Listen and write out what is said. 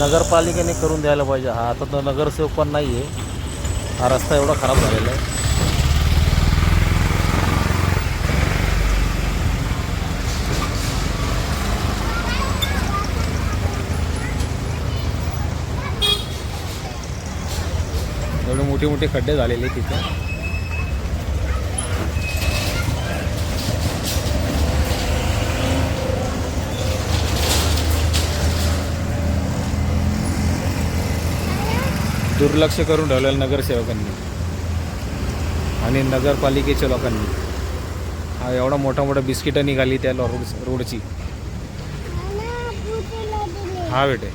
नगरपालिकेने करून द्यायला पाहिजे. हा आता तर नगरसेवक पण नाही आहे. हा रस्ता एवढा खराब झालेला आहे. एवढे मोठे मोठे खड्डे झालेले तिथे. दुर्लक्ष करून ठेवलेलं नगरसेवकांनी आणि नगरपालिकेच्या लोकांनी. हा एवढा मोठा मोठा बिस्किटं निघाली त्या रोडची. हा बेटे